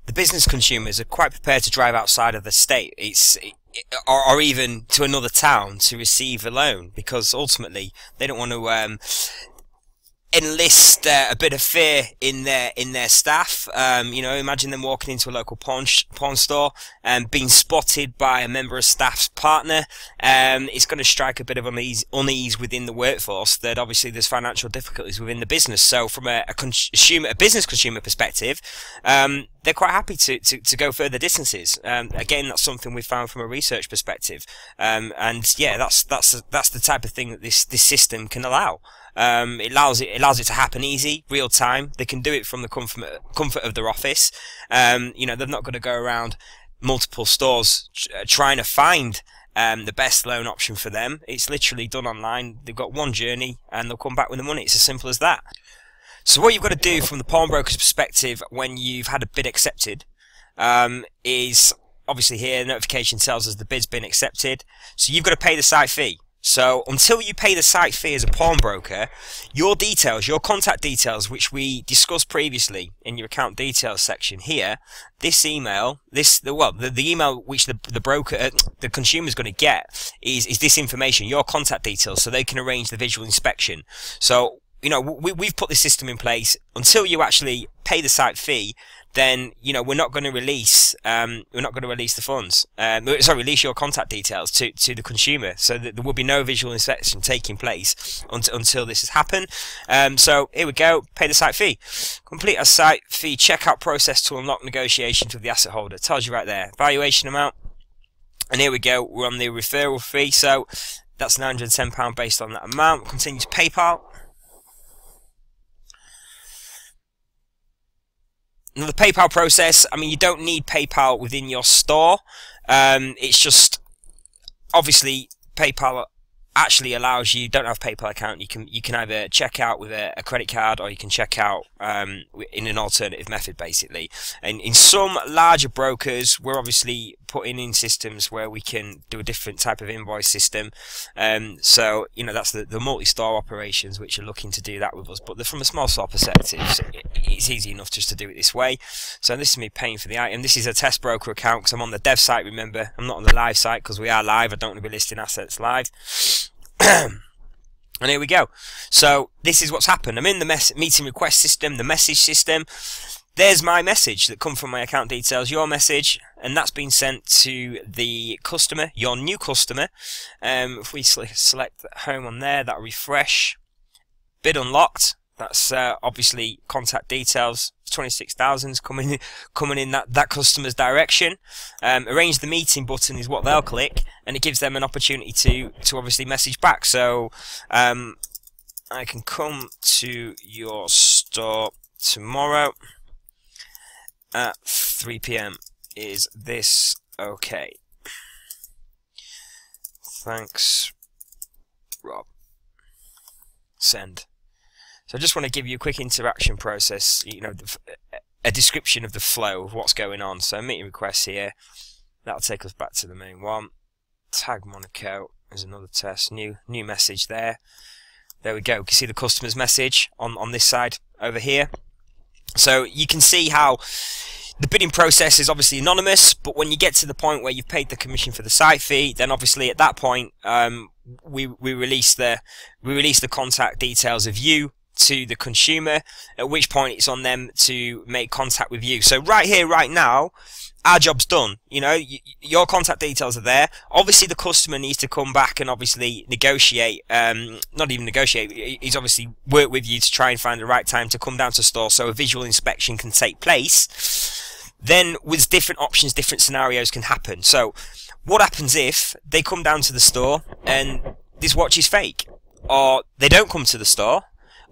the business consumers are quite prepared to drive outside of the state, or even to another town to receive a loan, because ultimately they don't want to enlist a bit of fear in their staff. You know, imagine them walking into a local pawn store and being spotted by a member of staff's partner. It's going to strike a bit of unease within the workforce, that obviously there's financial difficulties within the business. So from a business consumer perspective, they're quite happy to go further distances. Again, that's something we found from a research perspective. And yeah, that's the type of thing that this system can allow. It allows it to happen easy, real time. They can do it from the comfort of their office. You know, they're not going to go around multiple stores trying to find the best loan option for them. It's literally done online. They've got one journey and they'll come back with the money. It's as simple as that. So what you've got to do from the pawnbroker's perspective when you've had a bid accepted is, obviously here, notification tells us the bid's been accepted. So you've got to pay the site fee. So until you pay the site fee as a pawnbroker, your details, your contact details, which we discussed previously in your account details section here, this email, the email which the broker, the consumer is going to get is this information, your contact details, so they can arrange the visual inspection. So, you know, we've put this system in place. Until you actually pay the site fee, then, you know, we're not going to release the funds. Release your contact details to the consumer, so that there will be no visual inspection taking place until this has happened. So here we go. Pay the site fee. Complete a site fee checkout process to unlock negotiations with the asset holder. It tells you right there. Valuation amount. And here we go. We're on the referral fee. So that's £910 based on that amount. Continue to PayPal. Now the PayPal process, I mean, you don't need PayPal within your store. It's just, obviously, PayPal actually allows you, don't have a PayPal account, you can either check out with a credit card, or you can check out in an alternative method, basically. And in some larger brokers, we're obviously putting in systems where we can do a different type of invoice system. So, you know, that's the multi-store operations which are looking to do that with us. But from a small store perspective, it's easy enough just to do it this way. So this is me paying for the item. This is a test broker account because I'm on the dev site, remember. I'm not on the live site because we are live. I don't want to be listing assets live. And here we go. So this is what's happened. I'm in the meeting request system, the message system. There's my message that come from my account details, your message, and that's been sent to the customer, your new customer. If we select home on there, that'll refresh. Bid unlocked. That's obviously contact details. 26,000's coming in that customer's direction. Arrange the meeting button is what they'll click, and it gives them an opportunity to obviously message back. So I can come to your store tomorrow at 3 PM. Is this okay? Thanks, Rob. Send. So I just want to give you a quick interaction process, you know, a description of the flow of what's going on. So meeting requests here, that'll take us back to the main one. Tag Monaco, there's another test, new message there. There we go. You can see the customer's message on this side over here. So you can see how the bidding process is obviously anonymous, but when you get to the point where you've paid the commission for the site fee, then obviously at that point we release the contact details of you to the consumer, at which point it's on them to make contact with you. So right here, right now, our job's done. You know, your contact details are there. Obviously the customer needs to come back and obviously negotiate, not even negotiate, he's obviously work with you to try and find the right time to come down to the store so a visual inspection can take place. Then with different options, different scenarios can happen. So what happens if they come down to the store and this watch is fake, or they don't come to the store,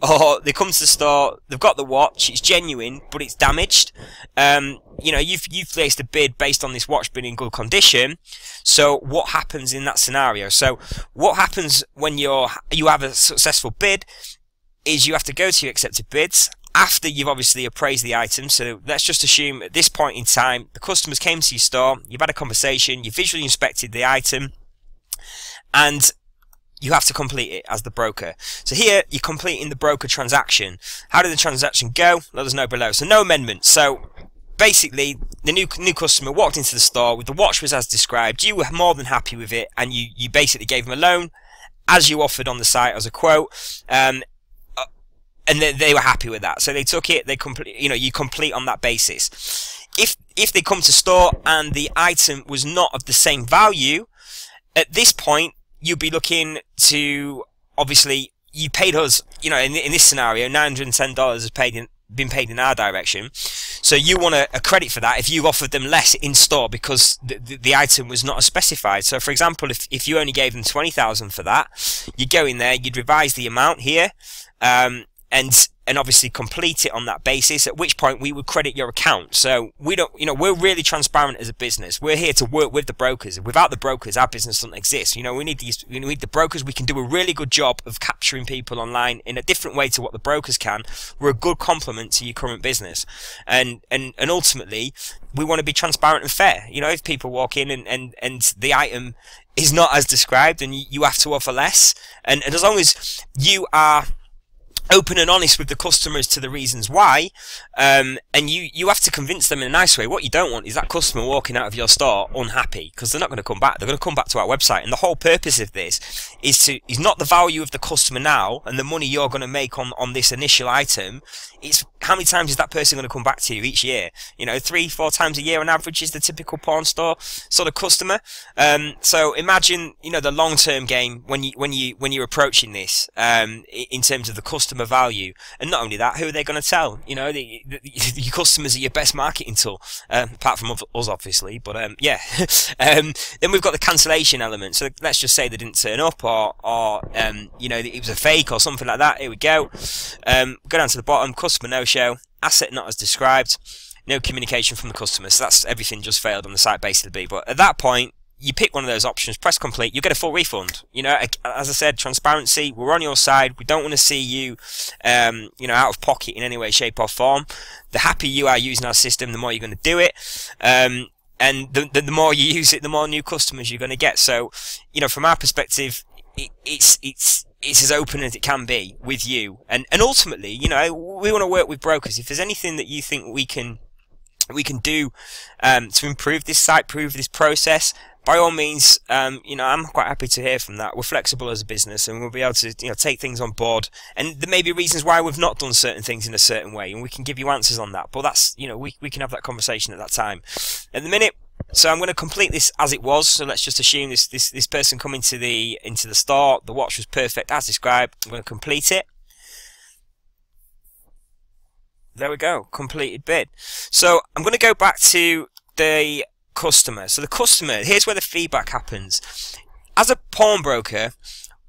or they come to the store, they've got the watch, it's genuine, but it's damaged. You know, you've placed a bid based on this watch being in good condition. So what happens in that scenario? So what happens when you have a successful bid is you have to go to your accepted bids after you've obviously appraised the item. So let's just assume at this point in time, the customers came to your store, you've had a conversation, you visually inspected the item, and you have to complete it as the broker. So here, you're completing the broker transaction. How did the transaction go? Let us know below. So no amendments. So basically, the new customer walked into the store with the watch was as described. You were more than happy with it, and you basically gave them a loan as you offered on the site as a quote, and they were happy with that. So they took it. They complete. You complete on that basis. If they come to store and the item was not of the same value, at this point you'd be looking to, obviously, you paid us. In this scenario, $910 has been paid in our direction. So you want a credit for that if you offered them less in store because the item was not as specified. So for example, if you only gave them 20,000 for that, you'd go in there, you'd revise the amount here, and obviously complete it on that basis, at which point we would credit your account. So we don't, we're really transparent as a business. We're here to work with the brokers. Without the brokers, our business doesn't exist. We need the brokers. We can do a really good job of capturing people online in a different way to what the brokers can. We're a good complement to your current business. And ultimately, we want to be transparent and fair. If people walk in and the item is not as described and you have to offer less, and as long as you are open and honest with the customers to the reasons why, and you have to convince them in a nice way. What you don't want is that customer walking out of your store unhappy, because they're not going to come back. They're going to come back to our website, and the whole purpose of this is not the value of the customer now and the money you're going to make on this initial item. It's how many times is that person going to come back to you each year? 3-4 times a year on average is the typical pawn store sort of customer. So imagine the long-term game when you're approaching this in terms of the customer value. And not only that, who are they going to tell? Your customers are your best marketing tool, apart from us obviously, but yeah. Then we've got the cancellation element. So let's just say they didn't turn up, or it was a fake or something like that. Here we go. Go down to the bottom, customer no-show, asset not as described, no communication from the customer. So that's everything just failed on the site basically. But at that point, you pick one of those options, press complete, you get a full refund. As I said, transparency, we're on your side. We don't want to see you, out of pocket in any way, shape or form. The happier you are using our system, the more you're going to do it. And the more you use it, the more new customers you're going to get. So, from our perspective, it's as open as it can be with you. And ultimately, we want to work with brokers. If there's anything that you think we can do to improve this site, improve this process, by all means, I'm quite happy to hear from that. We're flexible as a business, and we'll be able to, take things on board. And there may be reasons why we've not done certain things in a certain way, and we can give you answers on that. But that's, we can have that conversation at that time. At the minute, so I'm going to complete this as it was. So let's just assume this person come into the store. The watch was perfect as described. I'm going to complete it. There we go, completed bid. So I'm going to go back to the customer. So the customer, here's where the feedback happens. As a pawnbroker,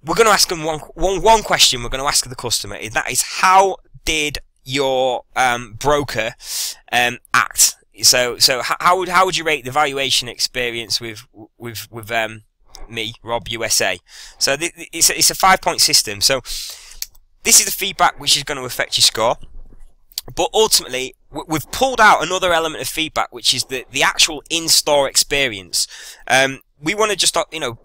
we're going to ask them one question. We're going to ask the customer, and that is, how did your broker act? So how would you rate the valuation experience with me, Rob USA? So it's a 5-point system. So this is the feedback which is going to affect your score. But ultimately, we've pulled out another element of feedback, which is the actual in-store experience. We want to just,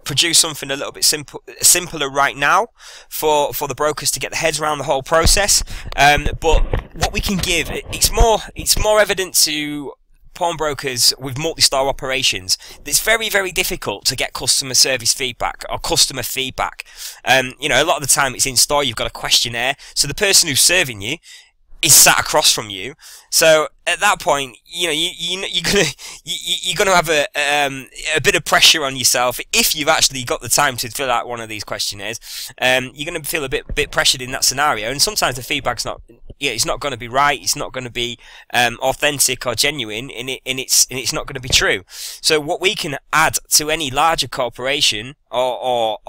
produce something a little bit simpler right now for the brokers to get their heads around the whole process. But what we can give, it's more evident to pawnbrokers with multi-store operations. It's very, very difficult to get customer service feedback or customer feedback. A lot of the time it's in store. You've got a questionnaire, so the person who's serving you is sat across from you. So at that point, you're gonna have a bit of pressure on yourself if you've actually got the time to fill out one of these questionnaires. You're gonna feel a bit pressured in that scenario, and sometimes the feedback's not. It's not going to be right. It's not going to be authentic or genuine, and it's not going to be true. So what we can add to any larger corporation or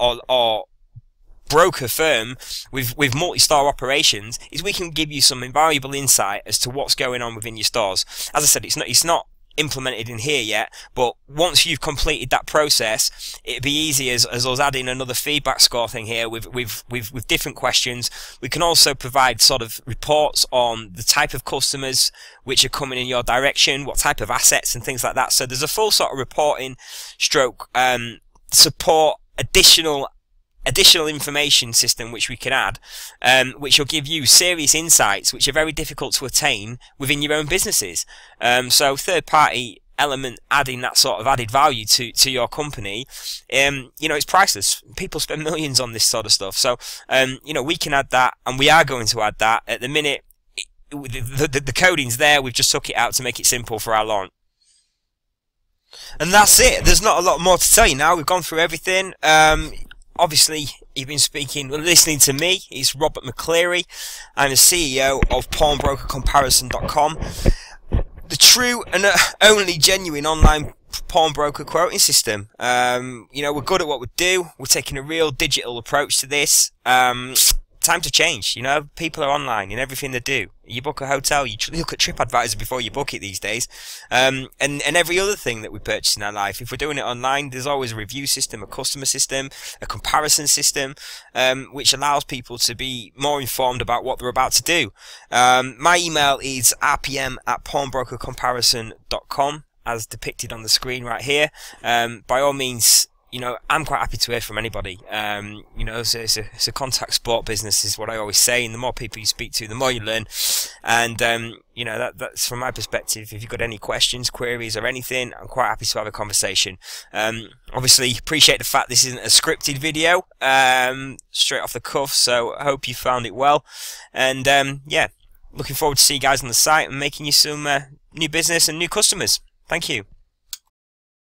broker firm with multi-store operations is we can give you some invaluable insight as to what's going on within your stores. As I said, it's not implemented in here yet, but once you've completed that process, it'd be easy as us adding another feedback score thing here with different questions. We can also provide sort of reports on the type of customers which are coming in your direction, what type of assets and things like that. So there's a full sort of reporting stroke support, additional additional information system which we can add, which will give you serious insights which are very difficult to attain within your own businesses. So third-party element adding that sort of added value to your company, you know, it's priceless. People spend millions on this sort of stuff. So you know, we can add that, and we are going to add that. At the minute, the coding's there. We've just took it out to make it simple for our launch. And that's it. There's not a lot more to tell you now. We've gone through everything. Obviously, you've been listening to me. It's Robert McCleary. I'm the CEO of PawnbrokerComparison.com, the true and only genuine online pawnbroker quoting system. You know, we're good at what we do. We're taking a real digital approach to this. Time to change. You know, people are online in everything they do. You book a hotel, you look at TripAdvisor before you book it these days, and every other thing that we purchase in our life. If we're doing it online, there's always a review system, a customer system, a comparison system, which allows people to be more informed about what they're about to do. My email is rpm@pawnbrokercomparison.com, as depicted on the screen right here. By all means, you know, I'm quite happy to hear from anybody. You know, it's a contact sport business, is what I always say, and the more people you speak to, the more you learn. And you know, that's from my perspective. If you've got any questions, queries, or anything, I'm quite happy to have a conversation. Obviously, appreciate the fact this isn't a scripted video, straight off the cuff. So I hope you found it well, and yeah, looking forward to see you guys on the site and making you some new business and new customers. Thank you.